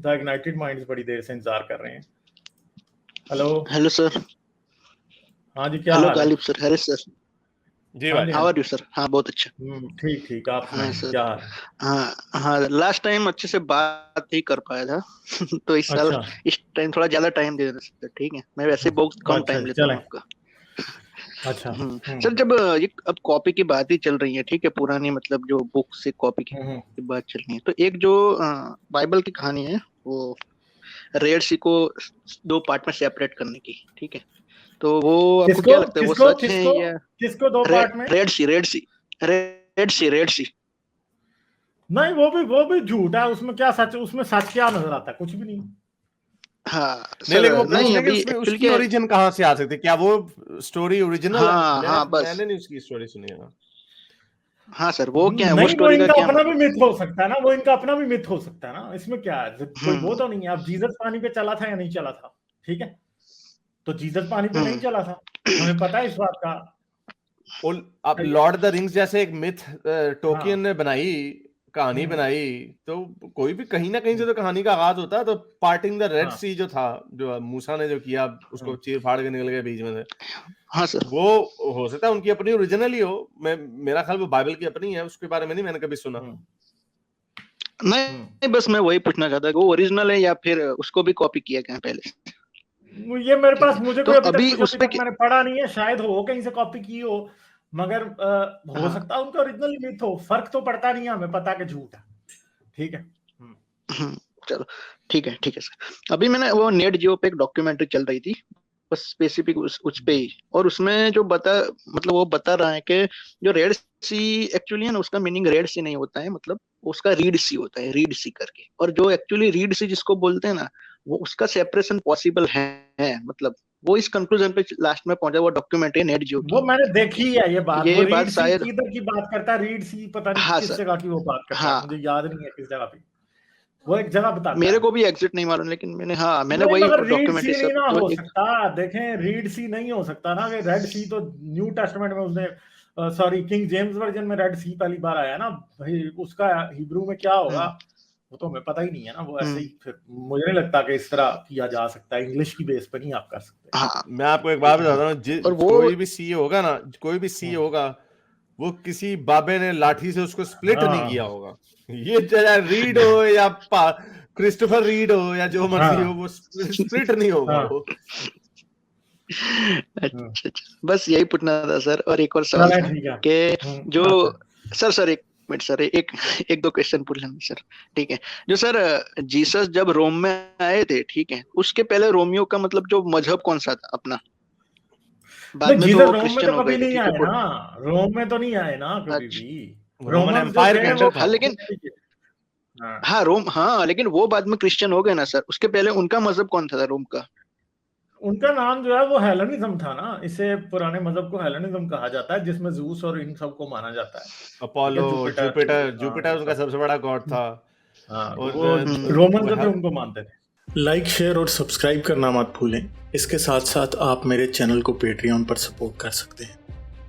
The ignited minds बड़ी देर से इंतजार कर रहे हैं। हेलो। Hello sir. हाँ जी, क्या हेलो हाल है? Ghalib sir, Haris sir. जी हाँ भाई। जी, हाँ हाउ आर जी। You sir? हाँ, बहुत अच्छा। ठीक ठीक, आप हाँ सुनाइए, सर। क्या हाल है? हाँ हाँ, लास्ट टाइम अच्छे से बात नहीं कर पाया था तो इस साल अच्छा इस टाइम थोड़ा ज्यादा टाइम दे देना सर, ठीक है? मैं वैसे बहुत कम अच्छा टाइम लेता चलें। हूँ आपका। अच्छा। सर, जब ये अब कॉपी की बात ही चल रही है, ठीक है, पुरानी मतलब जो बुक से कॉपी हम्म, की बात चल रही है, तो एक जो बाइबल की कहानी है, वो रेड सी को दो पार्ट में सेपरेट करने की, ठीक है, तो वो आपको किसको क्या लगता है, वो किसको सच है किसको या? किसको दो पार्ट में? रेड सी। नहीं, वो भी झूठ है। उसमें क्या सच, उसमें सच क्या नजर आता है? कुछ भी नहीं। हाँ नहीं, सर, लेकिन वो नहीं पूछ रहे कि अभी उसमें एक्चुअली उसकी क्या है। ओरिजिन कहाँ से आ सकती है, क्या वो स्टोरी ओरिजिनल है? हाँ हाँ, बस। मैंने नहीं उसकी स्टोरी सुनी है। हाँ सर, वो क्या है, वो नहीं, वो स्टोरी का इनका क्या अपना भी मतलब? मिथ हो सकता है ना, वो इनका अपना भी मिथ हो सकता है ना। इसमें क्या है, कोई वो हम्म तो नहीं है। अब जीसस पानी पे चला था या नहीं चला था? ठीक है, तो जीसस पानी पे नहीं हम्म चला था, हमें पता है इस बात का। अब सही है। लॉर्ड ऑफ द रिंग्स जैसे एक मिथ टोकियन हाँ। ने बनाई, कहानी हम्म, बनाई, तो कोई भी कहीं ना कहीं से हम्म, तो कहानी का आगाज होता है। तो पार्टिंग द रेड हाँ। सी जो था, जो मूसा ने जो किया, उसको हम्म, चीर फाड़ के निकल गए बीच में से, हाँ सर। वो हो सकता है उनकी अपनी ओरिजिनल ही हो। मेरा ख्याल वो बाइबल की अपनी है, उसके बारे में नहीं मैंने कभी सुना। हम्म, हम्म। नहीं, बस मैं वही पूछना चाहता कि वो ओरिजिनल है या फिर उसको भी कॉपी किया गया है पहले से। ये मेरे ठीक पास, है, मुझे तो कोई अभी तक अभी कुछ उस अभी पे तक मैंने पढ़ा नहीं है। शायद हो कहीं से कॉपी की हो, मगर हो हाँ। सकता है उनका ओरिजिनल मिथ हो। फर्क तो पड़ता नहीं है, हमें पता कि झूठ है। ठीक है। हम्म, चलो, ठीक है सर। अभी मैंने वो नेट जियो पे एक डॉक्यूमेंट्री चल रही थी, बस स्पेसिफिक उस पे ही, और उसमें जो मतलब वो बता रहा है कि जो रेड सी एक्चुअली है ना, उसका मीनिंग रेड सी नहीं होता है, मतलब उसका रीड सी होता है, रीड सी करके। और जो एक्चुअली रीड सी जिसको बोलते हैं ना, वो उसका सेपरेशन पॉसिबल है मतलब वो इस कंक्लूजन पे लास्ट में पहुंचा। वो डॉक्यूमेंट्री नेट जियो वो की, मैंने देखी है ये बात। वो ये बात रीड सी शायद। किधर की बात करता है? रीड सी पता नहीं हाँ किस सर। जगह की वो बात करता है, हाँ, मुझे याद नहीं है किस जगह पे। वो एक जगह बताता मेरे है। को भी एग्जिट नहीं मालूम, लेकिन मैंने नहीं, वही मगर रीड डॉक्यूमेंट्री सी नहीं सब ना जो हो एक। सकता। देखें, रीड सी नहीं हो सकता ना, कि रेड सी तो न्यू टेस्टामेंट में उसने, सॉरी, किंग जेम्स वर्जन में रेड सी पहली बार आया ना भाई। उसका हिब्रू में क्या होगा हम्म वो तो हमें पता ही नहीं है ना। वो ऐसे हम्म ही फिर मुझे नहीं लगता कि इस तरह किया जा सकता है। इंग्लिश की बेस पे नहीं आप कर सकते। हाँ, मैं आपको एक बात बताता हूँ, और वो। कोई भी सी होगा ना, कोई भी सी हम्म, होगा, वो किसी बाबे ने लाठी से उसको स्प्लिट नहीं किया हाँ होगा। ये चाहे रीड हो या क्रिस्टोफर रीड हो या जो मर्जी हो, हाँ वो स्प्लिट नहीं होगा हाँ। वो। हम्म, अच्छा अच्छा, बस यही पूछना था सर। और एक और सवाल चलें, था ठीक है। कि जो, अच्छा। सर एक मिनट सर, एक दो क्वेश्चन पूछ लेंगे सर, ठीक है? जो सर, जीसस जब रोम में आए थे, ठीक है, उसके पहले रोमियो का मतलब जो मजहब कौन सा था अपना? बाद नहीं, में तो जीसस वो रोम में क्रिश्चियन तो हो गए कभी थे, नहीं ठीक है, आए ना। रोम में तो नहीं आए ना कभी अच्छा। भी। रोमन रोमन्स जो एम्पायर के थे अंडर वो था हाँ वो। लेकिन, हाँ। हाँ रोम, हाँ लेकिन वो बाद में क्रिश्चियन हो गए ना सर। उसके पहले उनका मजहब कौन था रोम का? उनका नाम जो है वो हेलेनिज्म था ना। इसे पुराने मजहब को हेलेनिज्म कहा जाता है, जिसमें जूस और इन सब को माना जाता है। ठीक है, अपोलो, जुपिटर, जुपिटर हाँ, जुपिटर ये उनका सब। सबसे बड़ा गॉड था। हाँ, तो और वो रोमन वो जो थे उनको मानते थे। लाइक, शेयर और सब्सक्राइब करना मत भूलें। इसके साथ साथ आप मेरे चैनल को पेट्रियन पर सपोर्ट कर सकते हैं।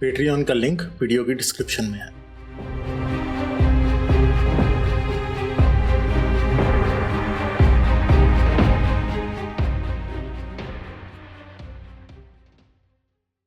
पेट्रियन का लिंक वीडियो की डिस्क्रिप्शन में है।